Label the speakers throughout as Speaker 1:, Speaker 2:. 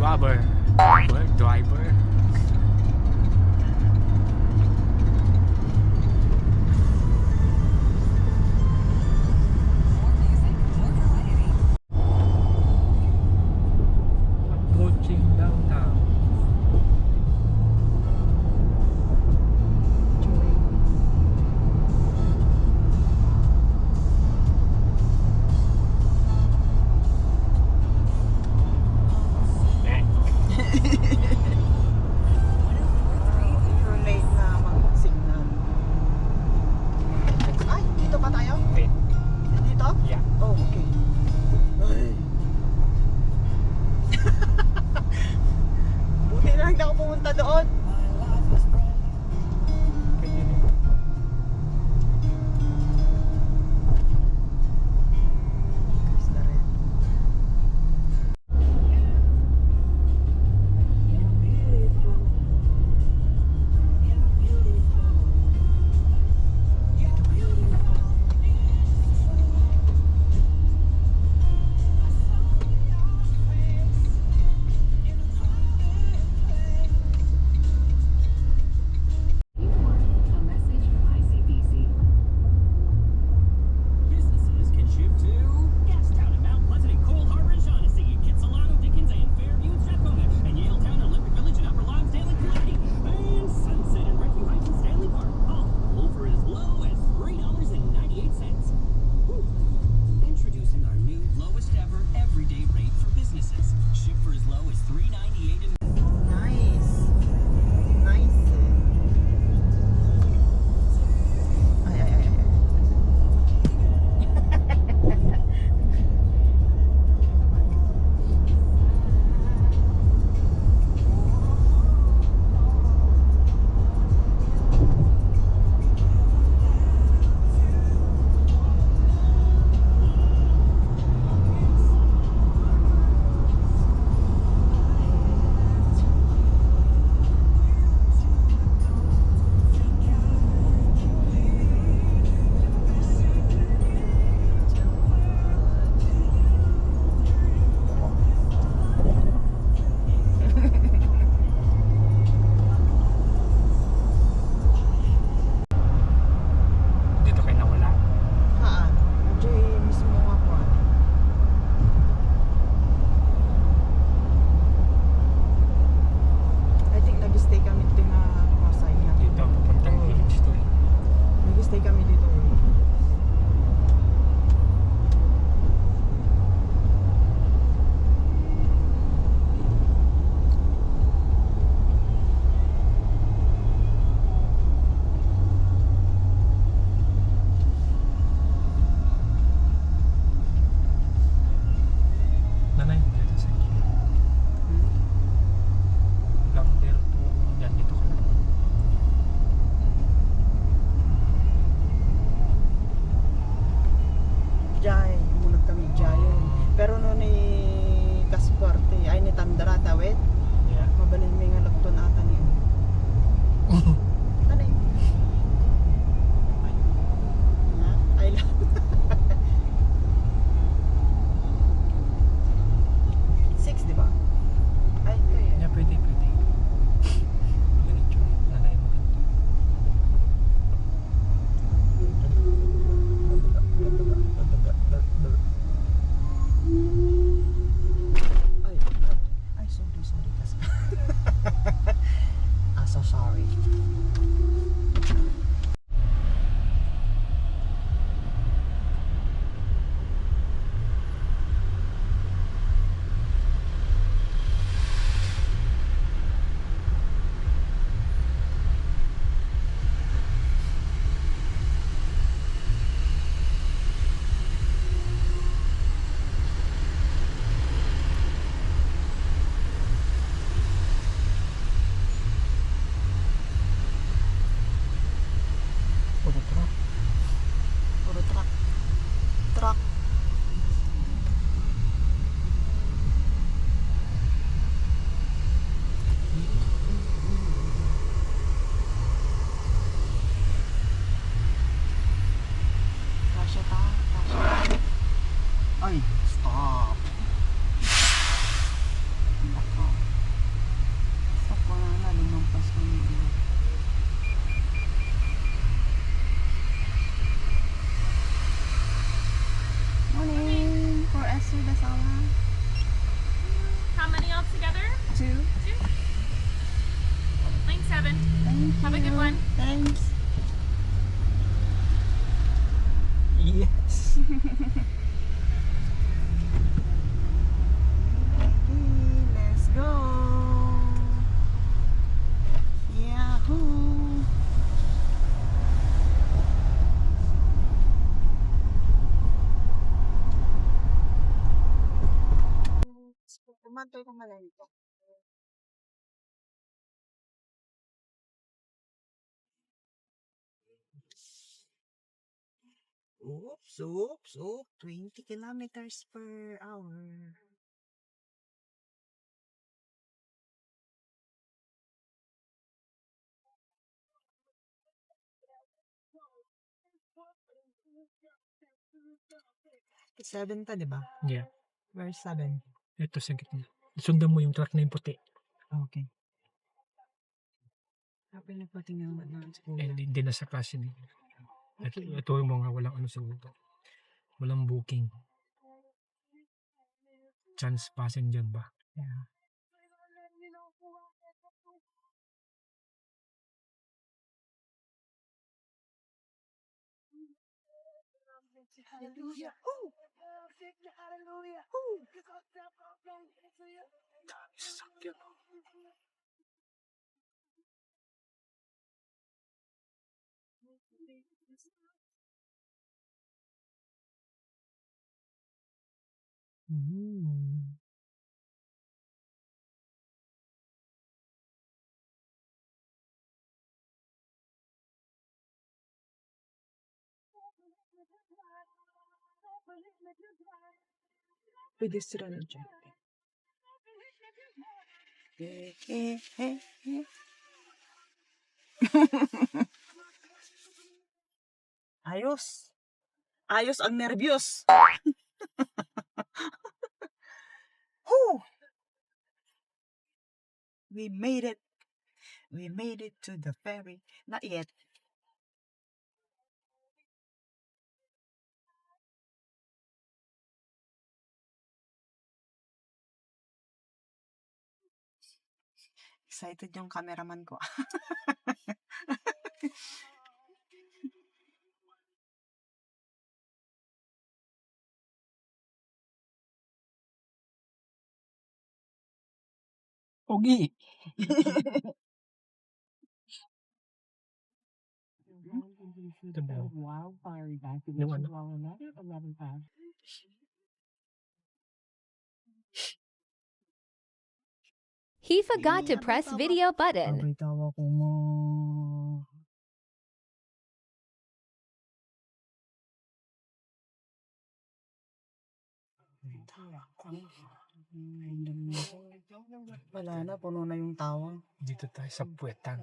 Speaker 1: Driver. Driver. Approaching downtown.
Speaker 2: Late na mag-signal. Ay, dito ba tayo?
Speaker 1: Wait.
Speaker 2: Dito?
Speaker 1: Yeah.
Speaker 2: Oh, okay. Ay. Buti na hindi ako pumunta doon.
Speaker 1: Pwede rin.
Speaker 2: Basta rin.
Speaker 3: A message from ICBC.
Speaker 4: Businesses can ship to Gastown and Mount Pleasant and Cold Harbor and Shaughnessy, Kitsilano, Dickens, and Fairview and Strathcona, and Yaletown, Olympic Village, and Upper Lonsdale and Killarney, and Sunset and Redview Heights and Stanley Park, all for as low as $3.98. Whew. Introducing our new lowest ever everyday rate for businesses. Ship for as low as $3.98 and
Speaker 2: Nice. Nice. Ay, ay, ay, ay.
Speaker 1: Dito kayo nawala.
Speaker 2: Haan? Diyan mismo ako. I think nag-stay kami dito na cross-side na.
Speaker 1: Dito papuntang village to eh.
Speaker 2: Nag-stay kami dito.
Speaker 1: Nanay, dito sa gilid. Hanggang there to, yan dito ka na.
Speaker 2: Jai, mulag kami Jayon. Pero no ni Kasparte, ay ni Tandara tawid.
Speaker 1: Yeah.
Speaker 2: Mabalin may nga lagton ata niyo. Ano yun? Ha? I love. Six, di ba? Ay, ito yun.
Speaker 1: Yeah, pwede. Ganito eh. Nanay mo ganito.
Speaker 2: Ay, sorry, Kasparte. So sorry.
Speaker 5: How many altogether?
Speaker 2: 2.
Speaker 5: 2. Lane 7.
Speaker 2: Thank
Speaker 5: Have a good
Speaker 2: you.
Speaker 5: one.
Speaker 2: Thanks.
Speaker 1: Yes.
Speaker 2: Okay, let's go. Yahoo! Tumantoy ka malalito. Oops. 20 kilometers per hour. Seven ta, di ba?
Speaker 1: Yeah.
Speaker 2: Where's 7?
Speaker 1: Ito sa gitna. Sundan mo yung truck na yung puti.
Speaker 2: Okay. Happy na pati nga na school.
Speaker 1: Hindi na sa klase ni. Ito yung mga walang ano sa ito. Walang booking. Chance passenger ba?
Speaker 2: Yeah. Hallelujah. Hallelujah.
Speaker 1: Sakyan.
Speaker 2: Pedestrian na dyan. Eh. Ayos. Ayos ang nervyos. Whew. We made it. We made it to the ferry. Not yet. Excited yung cameraman ko.
Speaker 1: Pogi. Ito ba?
Speaker 3: Wildfire
Speaker 1: Yung
Speaker 3: evacuation
Speaker 1: ano?
Speaker 3: while another 11 passengers.
Speaker 6: He forgot to press video button.
Speaker 2: Abay tawa ko mo. Wala na, puno na yung tawang.
Speaker 1: Dito tayo sa puwetan.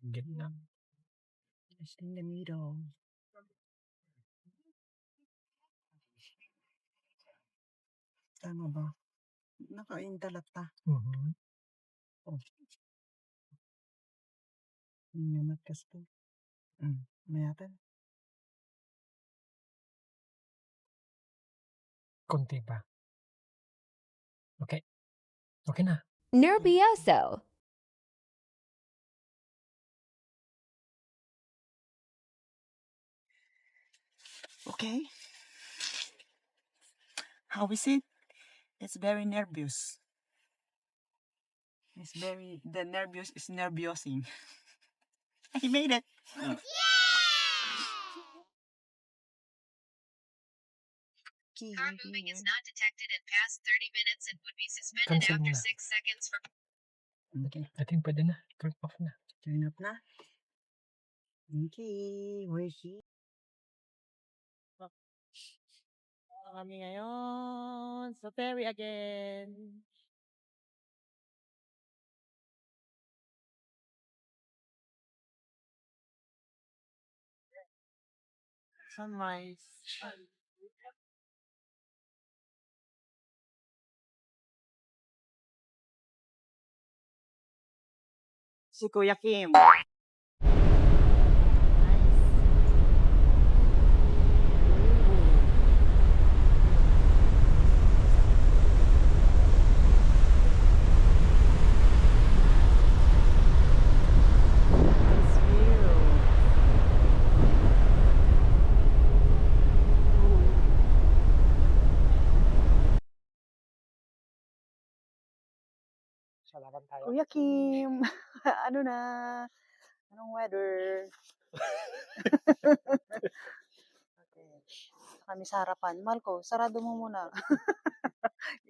Speaker 1: Gitna.
Speaker 2: Just in the middle. Tama ba? Naka-intalat ta. Oh. Yung nagkas po. Mayatan.
Speaker 1: Konti pa. Okay. Okay na.
Speaker 6: Nervioso.
Speaker 2: Okay. How is it? It's very nervous. The nervous is nerviosing. I made it.
Speaker 7: Car moving is not detected in past 30 minutes and would be suspended
Speaker 1: Cancel
Speaker 7: after
Speaker 1: muna.
Speaker 7: 6 seconds from
Speaker 2: Okay.
Speaker 1: I think pwede na. Turn off na.
Speaker 2: Turn up na. Okay. Where's she? Kami ngayon sa ferry again. Sunrise. Si Kuya Kim. Nice.
Speaker 1: Kalaban tayo.
Speaker 2: Kuya Kim, ano na? Anong weather? Okay. Kami sa harapan. Malco, sarado mo muna.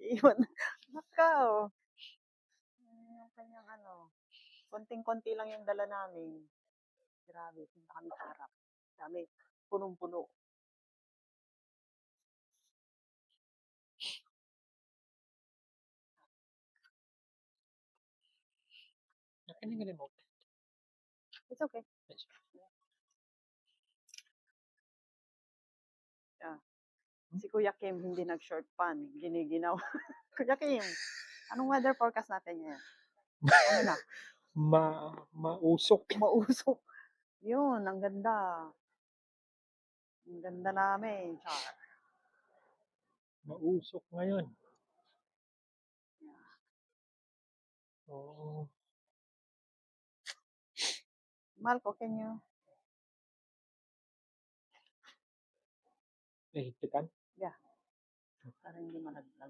Speaker 2: Iwan. Nakaw. Yung kanyang ano. Konting-konti lang yung dala namin. Grabe, punta kami sa harap. Dami. Punong-puno.
Speaker 1: Ano yung remote?
Speaker 2: It's okay. Yeah. Si Kuya Kim hindi nag-short pan. Giniginaw. Kuya Kim, anong weather forecast natin ngayon? Ano na?
Speaker 1: Mausok.
Speaker 2: Mausok. Yun, ang ganda. Ang ganda namin. Char.
Speaker 1: Mausok ngayon. Oo.
Speaker 2: Malco, can you?
Speaker 1: Higpitan.
Speaker 2: Yeah. Para hindi malaglag.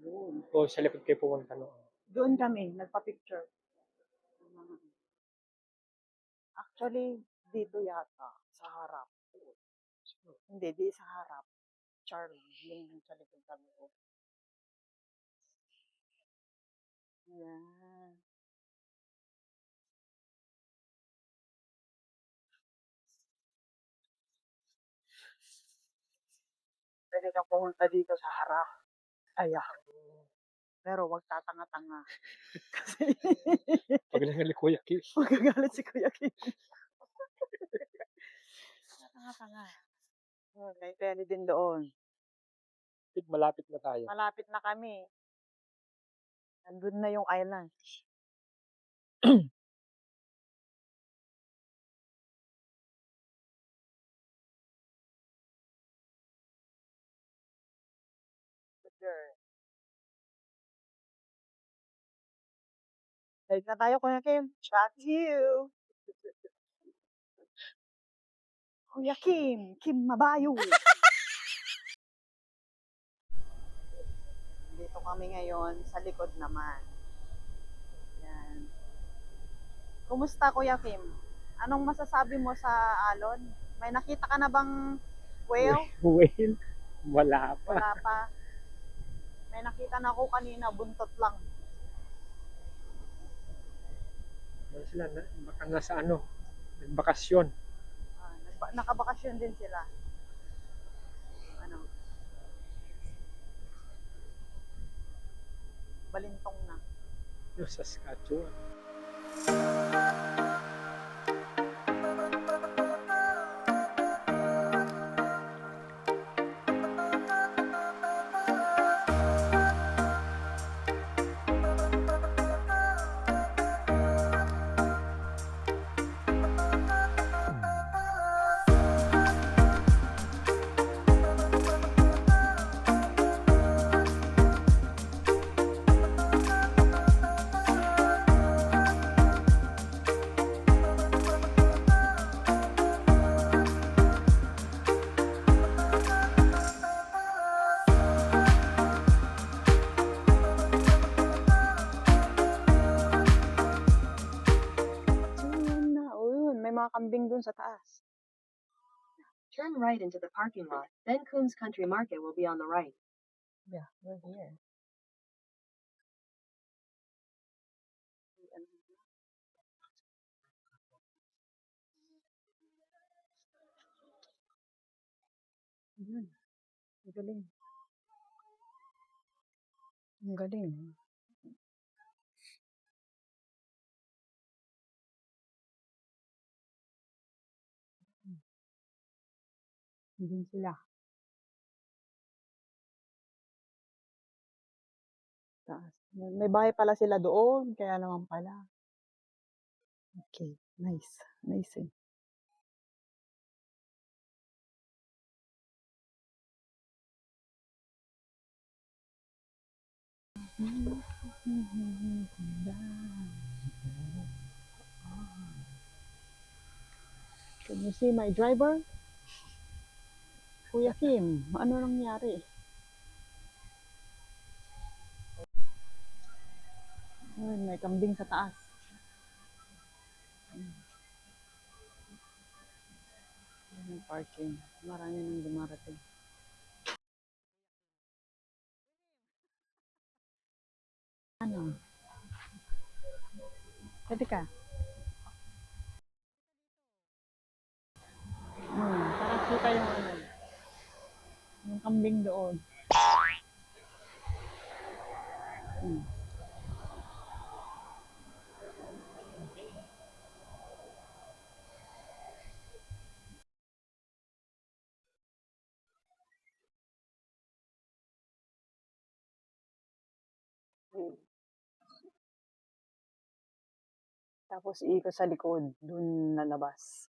Speaker 2: Yun.
Speaker 1: O sa likod kayo pumunta noon.
Speaker 2: Doon kami, nagpa-picture. Actually, dito yata, sa harap. Hindi, di sa harap. Charlie, yung sa likod kami ko. Yan. Pwede kang pumunta dito sa harap. Ayan. Pero wag tatanga-tanga. Kasi
Speaker 1: Pag lang ni Kuya Kim.
Speaker 2: magagalit si Kuya Kim. Tanga-tanga. Oh, may penny din doon.
Speaker 1: Malapit na tayo.
Speaker 2: Malapit na kami. Nandun na yung island. Good girl. Live na tayo, Kuya Kim. Chat you. Kuya Kim. Kim Mabayo. Dito kami ngayon sa likod naman. Yan. Kumusta, Kuya Kim? Anong masasabi mo sa alon? May nakita ka na bang whale?
Speaker 1: Whale? Wala pa.
Speaker 2: Wala pa. May nakita na ako kanina, buntot lang.
Speaker 1: Ano sila? Baka nasa ano? Nagbakasyon.
Speaker 2: Nakabakasyon din sila. Ano? Balintong na.
Speaker 1: Yung Saskatchewan.
Speaker 2: May mga kambing dun sa taas.
Speaker 5: Turn right into the parking lot, then Coons Country Market will be on the right.
Speaker 2: Yeah, we're here. Yun. Ang galing. Ang galing. Hindi sila. Taas. May bahay pala sila doon, kaya naman pala. Okay, nice. Nice eh. Can you see my driver? Kuya Kim, ano nangyari? Ayun, may kambing sa taas. Ayun yung parking. Marami nang dumarating. Ano? Pwede ka? Para kita yung ano. Yung kambing doon. Tapos iikot sa likod, dun lalabas.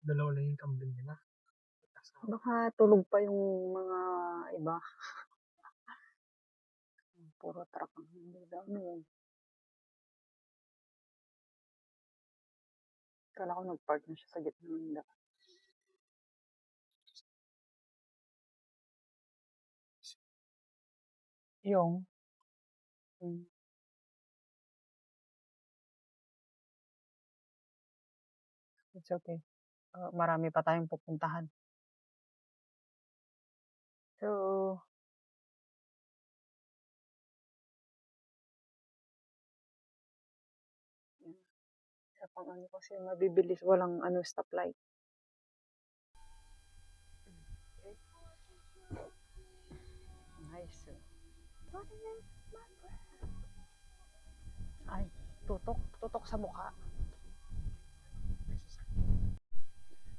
Speaker 1: Dalawa lang yung kambing nila.
Speaker 2: Baka tulog pa yung mga iba. Puro truck ang hindi ano yun. Kala ko nag-park na siya sa gitna ng daan. Yung it's okay. Marami pa tayong pupuntahan. So, sa pang ano kasi mabibilis, walang ano stoplight. Okay. Nice. Ay, tutok sa mukha.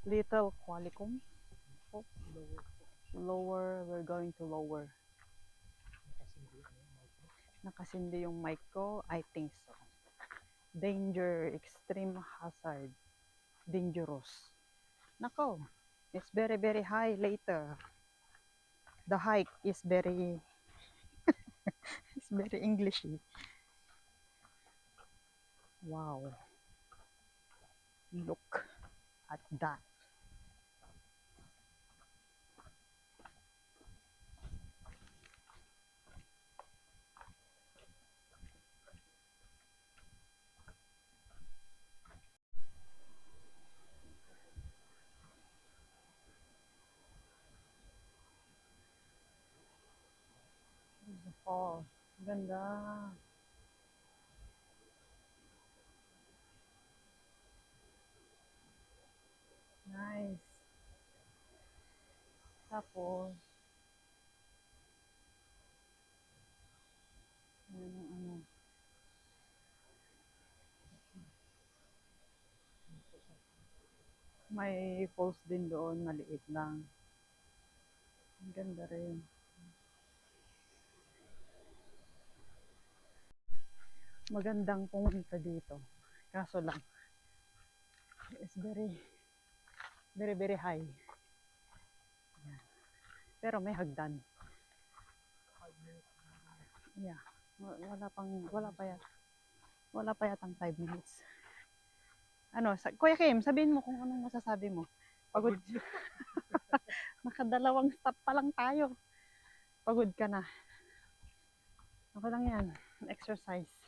Speaker 2: Little Qualicum. Oh, lower, we're going to lower. Nakasindi yung mic ko, I think so. Danger, extreme hazard, dangerous. Nako, it's very, very high later. The hike is very, it's very Englishy. Wow. Look at that. Oh, ganda. Nice. Tapos, ano, may falls din doon, maliit lang. Ang ganda rin. Magandang pumunta dito. Kaso lang, it's very, very, very high. Yan. Pero may hagdan. Yeah. Wala pa yatang 5 minutes. Ano, Kuya Kim, sabihin mo kung anong masasabi mo. Pagod. Nakadalawang stop pa lang tayo. Pagod ka na. Okay lang yan. Exercise.